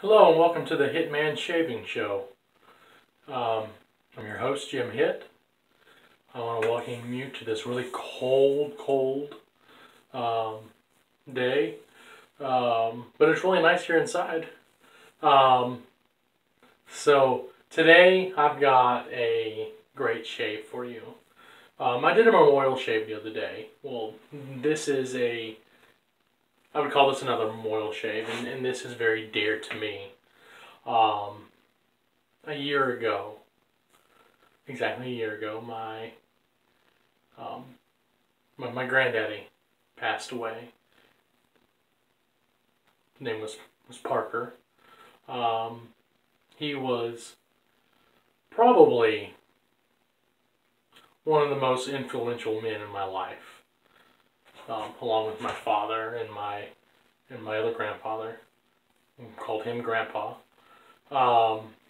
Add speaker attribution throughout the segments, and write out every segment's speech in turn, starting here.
Speaker 1: Hello and welcome to the Hitman Shaving Show. I'm your host, Jim Hitt. I want to welcome you to this really cold day. But it's really nice here inside. So today I've got a great shave for you. I did a memorial shave the other day. Well, this is I would call this another memorial shave, and this is very dear to me. A year ago, exactly a year ago, my granddaddy passed away. His name was Parker. He was probably one of the most influential men in my life, along with my father and my other grandfather. We called him Grandpa,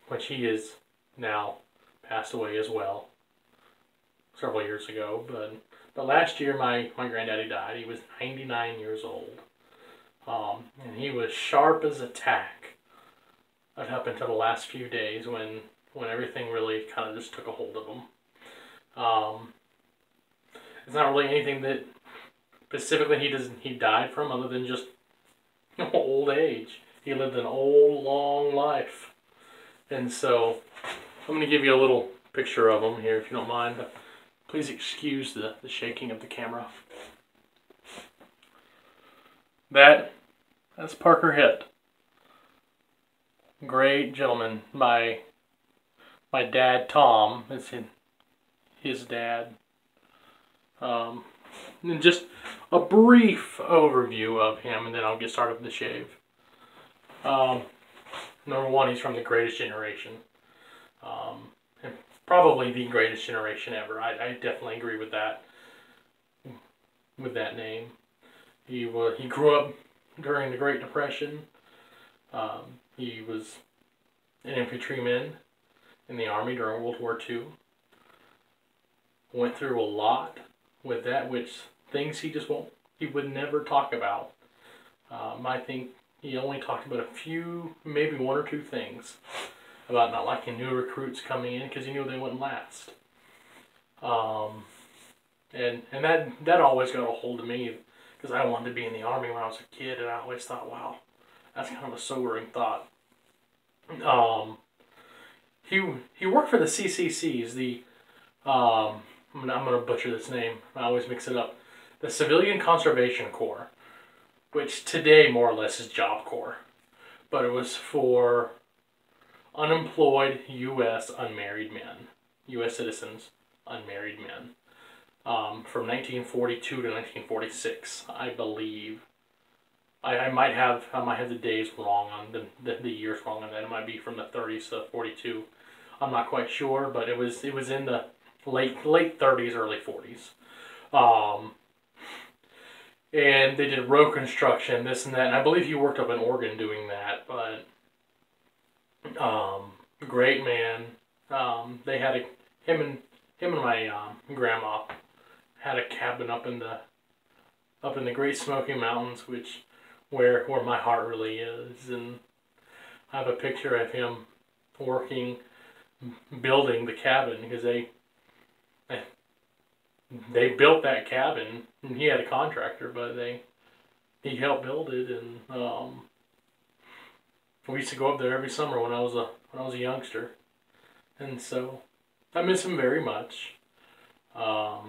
Speaker 1: which he is now passed away as well, several years ago. But last year my granddaddy died. He was 99 years old, and he was sharp as a tack up until the last few days when everything really kind of just took a hold of him. It's not really anything that specifically he died from, other than just old age. He lived an old, long life. And so I'm going to give you a little picture of him here, if you don't mind. Please excuse the shaking of the camera. That's Parker Hitt. Great gentleman. My dad, Tom, is his dad. And just a brief overview of him, and then I'll get started with the shave. Number one, he's from the greatest generation. And probably the greatest generation ever. I definitely agree with that name. He grew up during the Great Depression. He was an infantryman in the Army during World War II. Went through a lot with that, which things he would never talk about. I think he only talked about a few, maybe one or two things about not liking new recruits coming in because he knew they wouldn't last. And that always got a hold of me, because I wanted to be in the Army when I was a kid, and I always thought, wow, that's kind of a sobering thought. He worked for the CCCs, I'm going to butcher this name. I always mix it up. The Civilian Conservation Corps, which today more or less is Job Corps. But it was for unemployed U.S. unmarried men. U.S. citizens, unmarried men. From 1942 to 1946, I believe. I might have the days wrong on the years wrong on that. It might be from the 30s to 42. I'm not quite sure, but it was in the late 30s, early 40s. And they did road construction, this and that. And I believe he worked up in Oregon doing that. But great man. They had him and my grandma had a cabin up in the Great Smoky Mountains, where my heart really is. And I have a picture of him building the cabin, because they built that cabin, and he had a contractor, but he helped build it. And we used to go up there every summer when I was a youngster, and so I miss him very much. But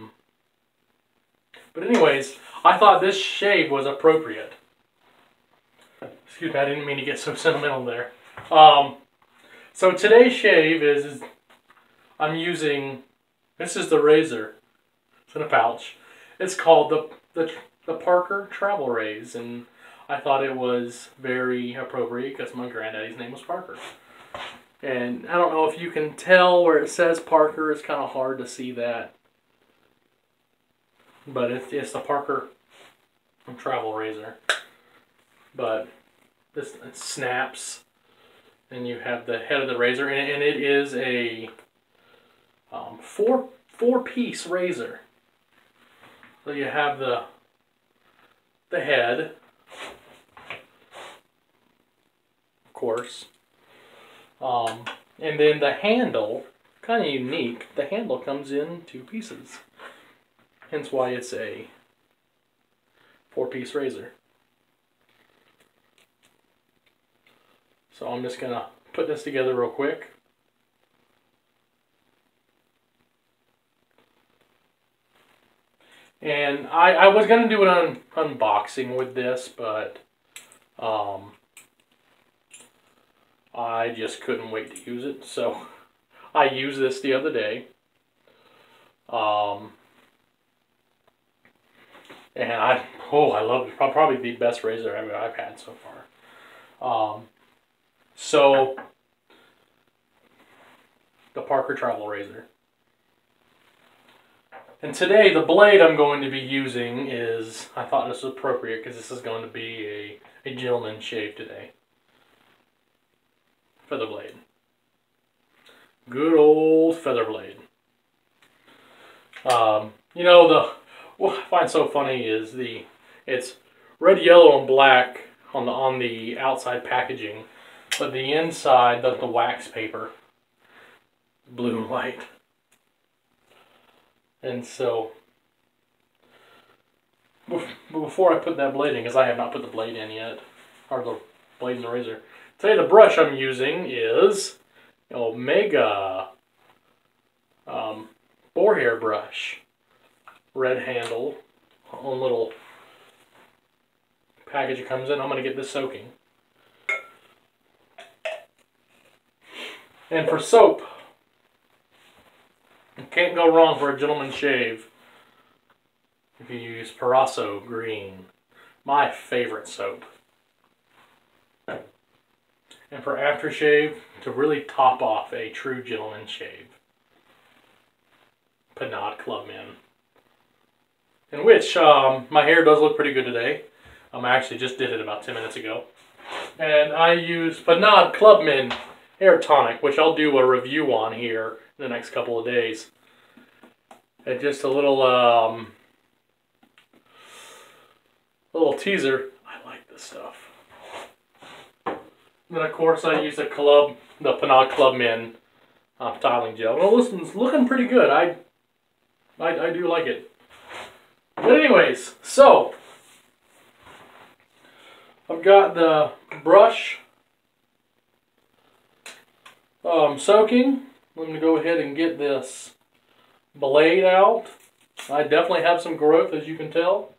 Speaker 1: anyways, I thought this shave was appropriate. Excuse me, I didn't mean to get so sentimental there. So today's shave is I'm using, this is the razor. It's in a pouch. It's called the Parker Travel Raise, and I thought it was very appropriate because my granddaddy's name was Parker. And I don't know if you can tell where it says Parker. It's kind of hard to see that, but it's the Parker Travel Razor. But it snaps, and you have the head of the razor, and it is a four-piece razor. So you have the head, course. And then the handle, kind of unique, the handle comes in 2 pieces. Hence why it's a 4-piece razor. So I'm just going to put this together real quick. And I was going to do an unboxing with this, but I just couldn't wait to use it. So I used this the other day. And I love it. Probably the best razor I've had so far. So the Parker Travel Razor. And today, the blade I'm going to be using is, I thought this was appropriate because this is going to be a gentleman's shave today. Feather blade. Good old feather blade. You know, what I find so funny is it's red, yellow, and black on the outside packaging, but the inside, the wax paper, blue and white. And so, before I put that blade in, because I have not put the blade in yet, or the blade in the razor. Today the brush I'm using is Omega boar hair brush. Red handle, own little package it comes in. I'm going to get this soaking. And for soap, you can't go wrong for a gentleman's shave if you use Proraso green. My favorite soap. And for aftershave, to really top off a true gentleman's shave, Pinaud Clubman. In which, my hair does look pretty good today. I actually just did it about 10 minutes ago. And I use Pinaud Clubman Hair Tonic, which I'll do a review on here in the next couple of days. And just a little teaser. I like this stuff. And then of course I use the Pinaud Clubman styling gel. Well, listen, it's looking pretty good. I do like it. But anyways, so I've got the brush soaking. I'm going to go ahead and get this blade out. I definitely have some growth, as you can tell.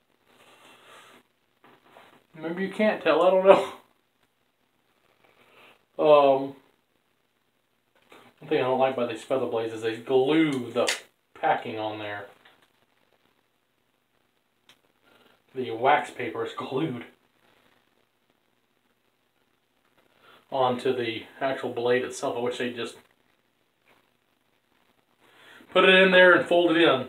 Speaker 1: Maybe you can't tell, I don't know. One thing I don't like about these feather blades is they glue the packing on there. The wax paper is glued onto the actual blade itself. I wish they'd just put it in there and fold it in.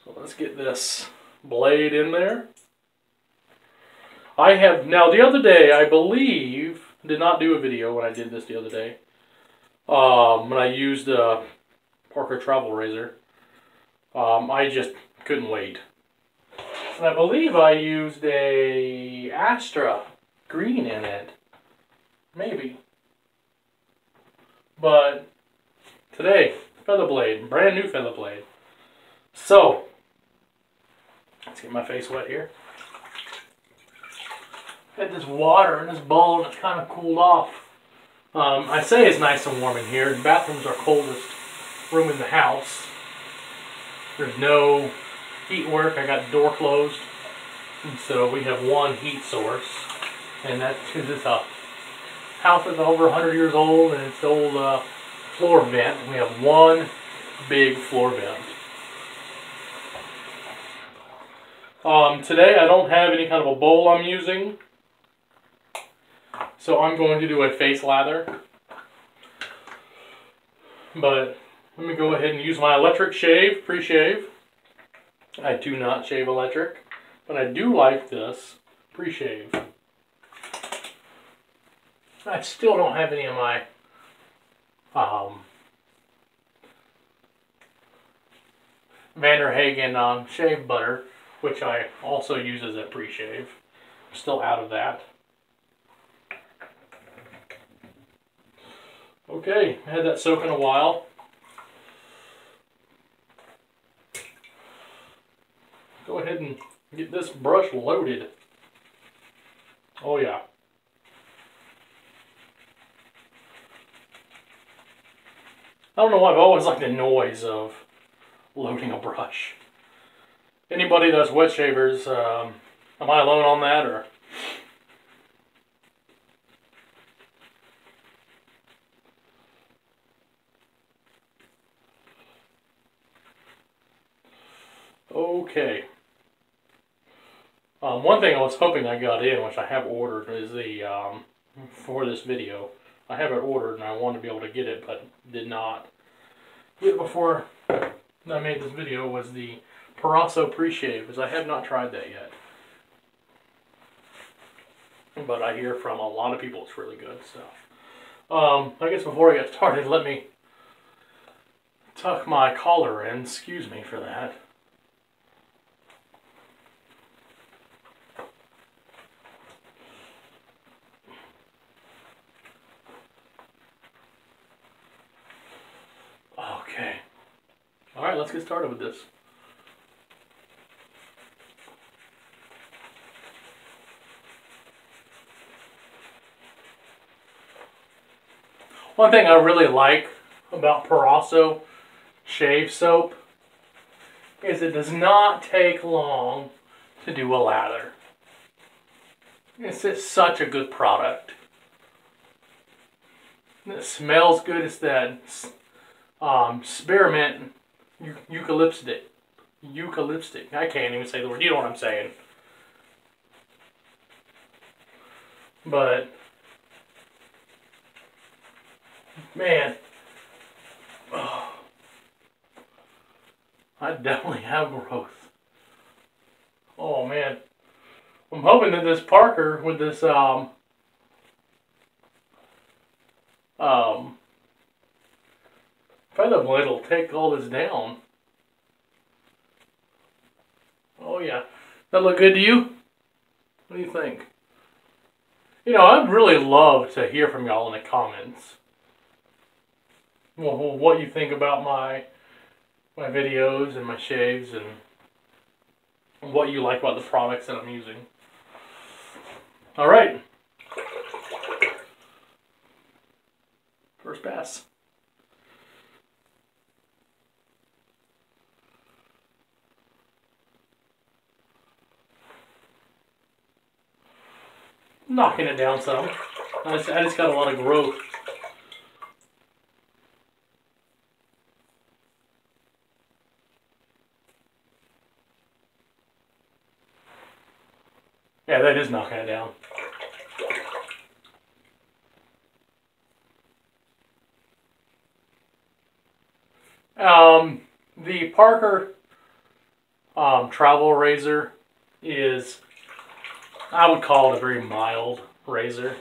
Speaker 1: So let's get this blade in there. I have, now the other day, I believe, did not do a video when I did this the other day, when I used a Parker Travel Razor. I just couldn't wait. And I believe I used a Astra green in it. Maybe. But today, feather blade, brand new feather blade. So, let's get my face wet here. Got this water in this bowl and it's kind of cooled off. I say it's nice and warm in here. The bathroom's our coldest room in the house. There's no heat work. I got the door closed. And so we have one heat source. And that's because it's a house that's over 100 years old and it's the old floor vent. We have one big floor vent. Today I don't have any kind of a bowl I'm using. So I'm going to do a face lather. But let me go ahead and use my electric shave, pre-shave. I do not shave electric, but I do like this pre-shave. I still don't have any of my Vanderhagen shave butter. which I also use as a pre-shave. Still out of that. Okay, I had that soaking a while. Go ahead and get this brush loaded. Oh yeah. I don't know why, I've always liked the noise of loading a brush. Anybody that's wet shavers, am I alone on that, or? Okay. One thing I was hoping I got in, which I have ordered, is the, for this video. I have it ordered and I wanted to be able to get it, but did not get it before I made this video, was the proraso pre-shave, as I have not tried that yet. But I hear from a lot of people it's really good, so. I guess before I get started, let me tuck my collar in. Excuse me for that. Okay. Alright, let's get started with this. One thing I really like about proraso shave soap is it does not take long to do a lather. It's just such a good product. It smells good. It's that spearmint eucalyptic. I can't even say the word. You know what I'm saying. But man, oh, I definitely have growth. Oh man, I'm hoping that this Parker with this feather blade will take all this down. Oh yeah, that look good to you? What do you think? You know, I'd really love to hear from y'all in the comments. Well, what you think about my videos and my shaves, and what you like about the products that I'm using. All right. First pass. Knocking it down some. I just got a lot of growth. Yeah, that is knocking it down. The Parker travel razor is, I would call it a very mild razor.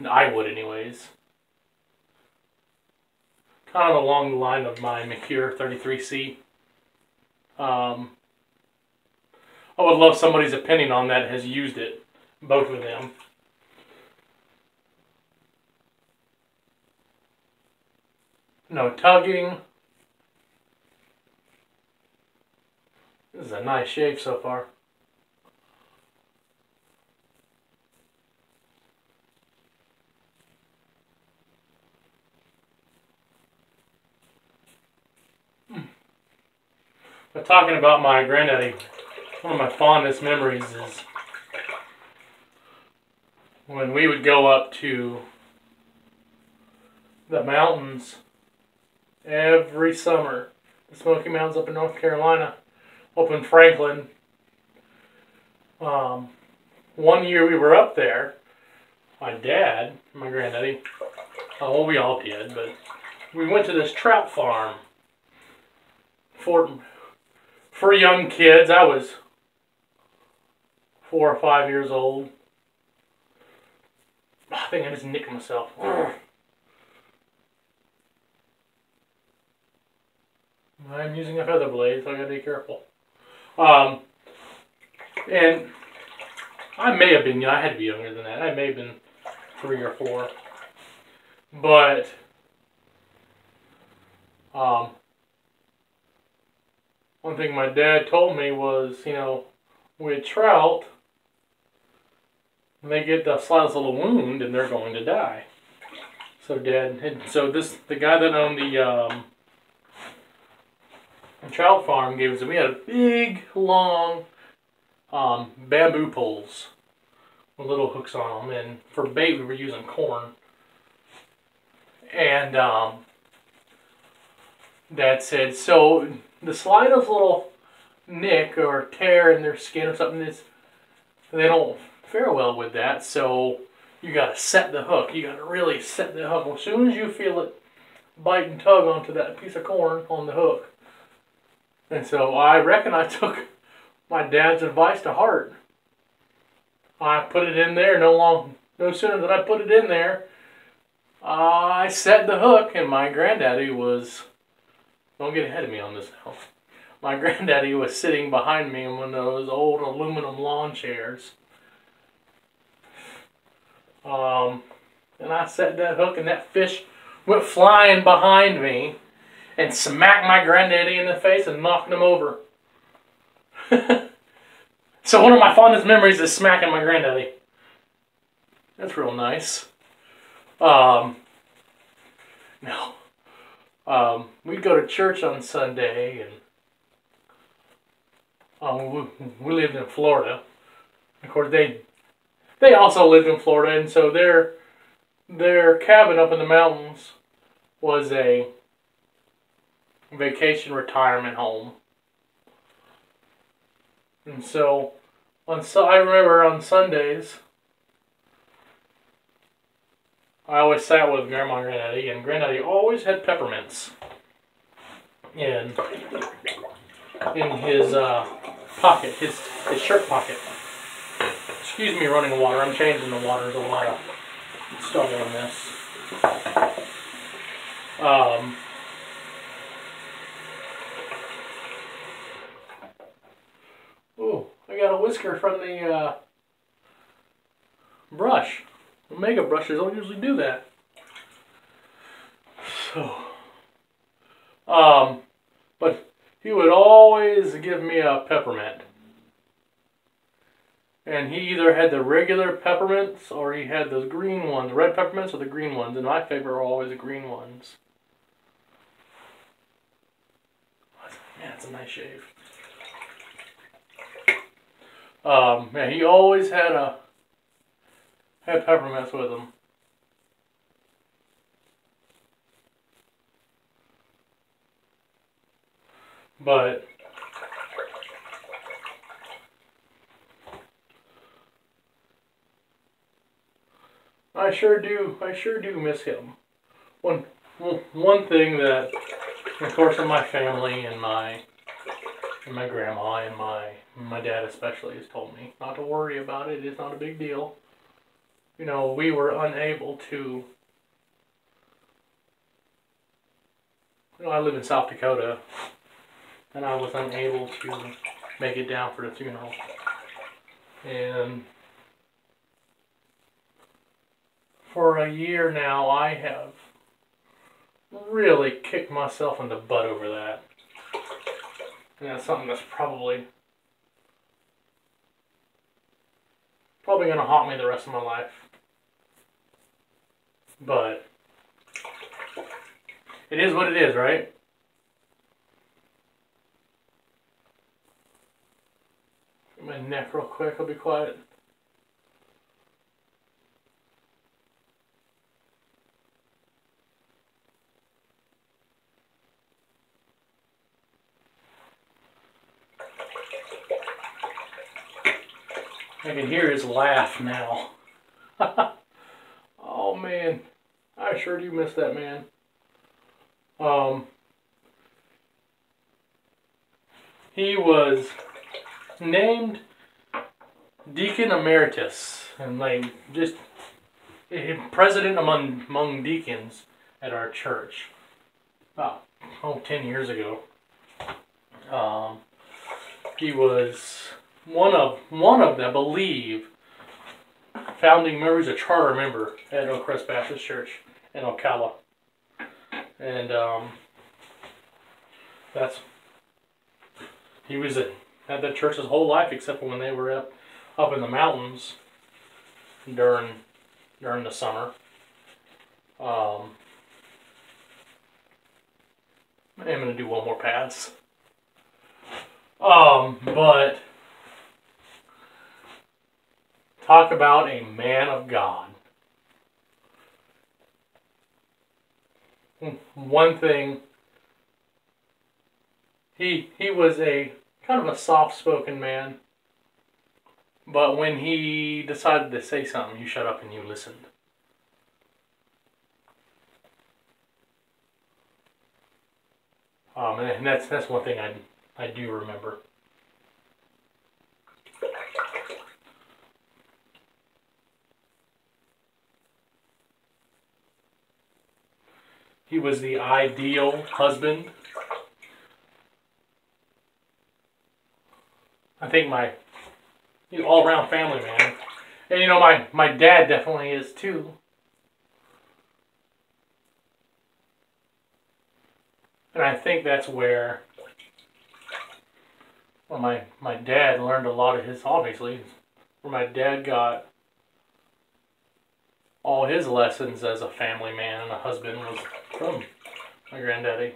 Speaker 1: I would anyways. Kind of along the line of my Mercure 33C. I would love somebody's opinion on that has used it. Both of them. No tugging. This is a nice shave so far. But talking about my granddaddy, one of my fondest memories is when we would go up to the mountains every summer. The Smoky Mountains up in North Carolina, up in Franklin. One year we were up there, my dad, my granddaddy, well we all did, but we went to this trout farm for young kids. I was 4 or 5 years old. I think I just nicked myself. I'm using a feather blade, so I gotta be careful. And I may have been, I had to be younger than that. I may have been 3 or 4. But, one thing my dad told me was, with trout, they get the slightest little wound and they're going to die. So the guy that owned the trout farm gave us, we had a big, long, bamboo poles with little hooks on them, and for bait we were using corn. And Dad said, so the slightest little nick or tear in their skin or something, they don't fare well with that, so you gotta set the hook. You gotta really set the hook. As soon as you feel it bite and tug onto that piece of corn on the hook. And so I reckon I took my dad's advice to heart. I put it in there. No sooner than I put it in there, I set the hook, and my granddaddy was, don't get ahead of me on this now. My granddaddy was sitting behind me in one of those old aluminum lawn chairs. And I set that hook, and that fish went flying behind me and smacked my granddaddy in the face and knocked him over. So one of my fondest memories is smacking my granddaddy. That's real nice. We'd go to church on Sunday, and we lived in Florida. Of course, they also lived in Florida, and so their cabin up in the mountains was a vacation retirement home. And so, I remember on Sundays, I always sat with Grandma and Granddaddy, and Granddaddy always had peppermints in his pocket, his shirt pocket. Excuse me running water, I'm changing the water, there's a lot of stubble in this. Ooh, I got a whisker from the brush. Omega brushes don't usually do that. So, but he would always give me a peppermint. And he either had the regular peppermints or he had those green ones, red peppermints or the green ones, and my favorite were always the green ones. Man, it's a nice shave. Yeah, he always had peppermints with him. But I sure do miss him. One thing that, of course, in my family and my grandma and my dad especially has told me not to worry about it. It's not a big deal. We were unable to. I live in South Dakota, and I was unable to make it down for the funeral. And for a year now, I have really kicked myself in the butt over that. And that's something that's probably going to haunt me the rest of my life. But it is what it is, right? Get my neck real quick, I'll be quiet. I can hear his laugh now. Oh man, I sure do miss that man. He was named Deacon Emeritus, and just president among deacons at our church about 10 years ago. He was one of the, I believe, founding members, a charter member at Oak Crest Baptist Church in Ocala. And he was at that church his whole life, except for when they were up in the mountains during the summer. I'm gonna do one more pass. But talk about a man of God. One thing, he was a kind of a soft-spoken man, but when he decided to say something, you shut up and you listened. And that's one thing I do remember. He was the ideal husband. I think he's all-around family man. And you know, my dad definitely is too. And I think that's where, well, my dad learned a lot of his, obviously, where my dad got all his lessons as a family man and a husband was from my granddaddy.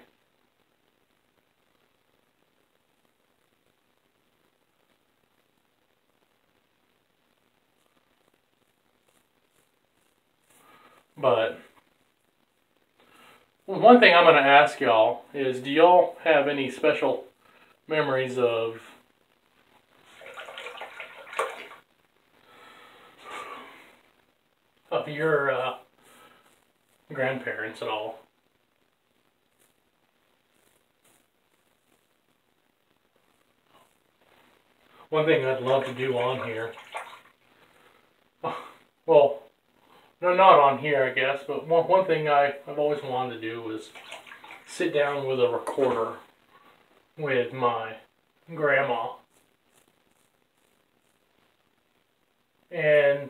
Speaker 1: But one thing I'm going to ask y'all is, do y'all have any special memories of your grandparents at all? One thing I'd love to do on here, well, no, not on here, I guess, but one thing I've always wanted to do was sit down with a recorder with my grandma. And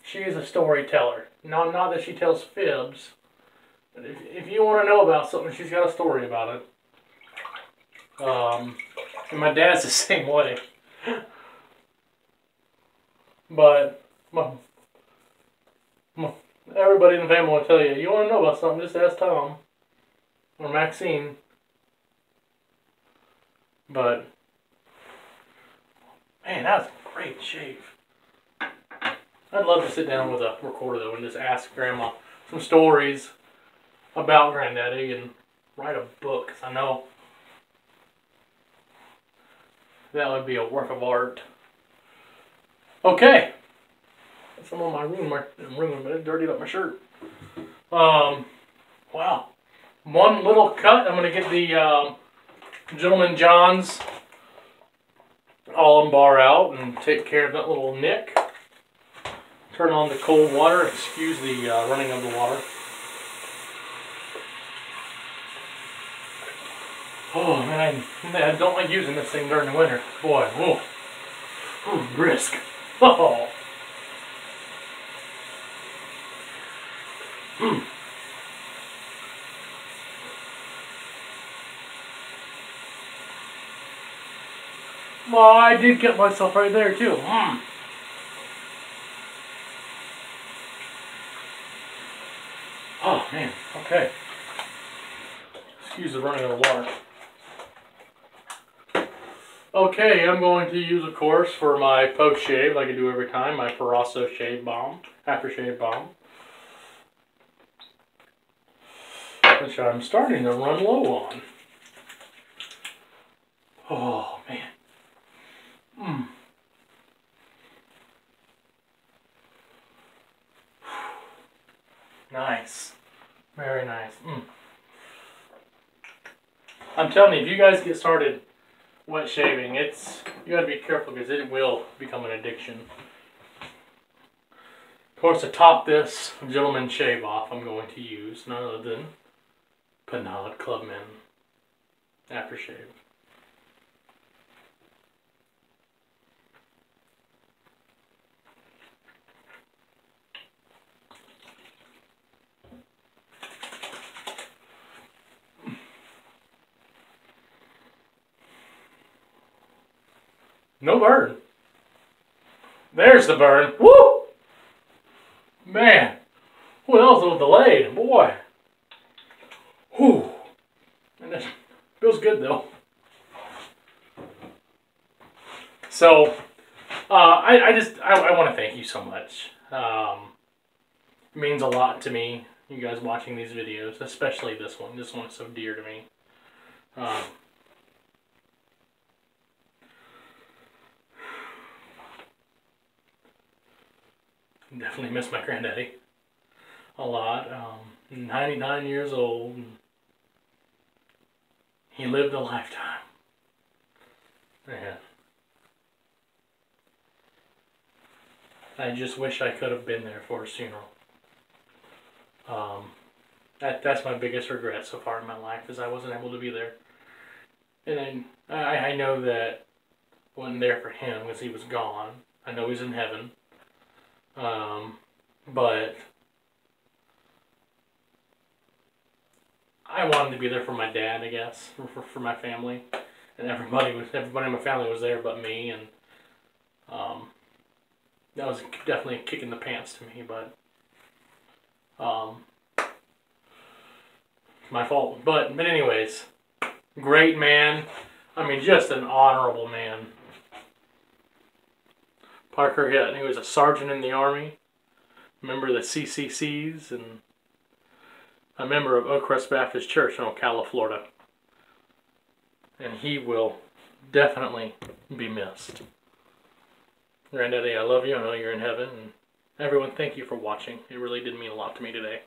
Speaker 1: she is a storyteller. Not that she tells fibs, but if you want to know about something, she's got a story about it. And my dad's the same way. But everybody in the family will tell you, you want to know about something, just ask Tom or Maxine. But man, that was a great shave. I'd love to sit down with a recorder though and just ask Grandma some stories about Granddaddy and write a book, 'cause I know that would be a work of art. Okay. Some of my room, but it dirtied up my shirt. Wow. One little cut. I'm going to get the Gentleman John's alum bar out and take care of that little nick. Turn on the cold water. Excuse the running of the water. Oh man, I don't like using this thing during the winter. Boy, whoa. Ooh, brisk. Oh. Well, I did get myself right there too. Oh man, okay. Excuse the running of the water. Okay, I'm going to use, of course, for my post-shave, like I do every time, my Proraso shave balm, aftershave balm. Which I'm starting to run low on. Oh, man. Nice. Very nice. I'm telling you, if you guys get started wet shaving, you gotta be careful because it will become an addiction. Of course, to top this Gentleman shave off, I'm going to use none other than Pinaud Clubman aftershave. No burn. There's the burn. Woo! Man. Well, that was a little delayed. Boy. Whew. And it feels good though. So, I want to thank you so much. It means a lot to me, you guys watching these videos, especially this one. This one is so dear to me. Definitely miss my granddaddy a lot. 99 years old. He lived a lifetime. Yeah. I just wish I could have been there for his funeral. That's my biggest regret so far in my life, is I wasn't able to be there. And then I know that I wasn't there for him because he was gone. I know he's in heaven. But I wanted to be there for my dad, I guess, for my family, and everybody in my family was there but me, and that was definitely a kick in the pants to me, but my fault. But anyways, great man. I mean, just an honorable man. Parker, yeah, he was a sergeant in the Army, member of the CCCs, and a member of Oak Baptist Church in Ocala, Florida. And he will definitely be missed. Granddaddy, I love you. I know you're in heaven. And everyone, thank you for watching. It really did mean a lot to me today.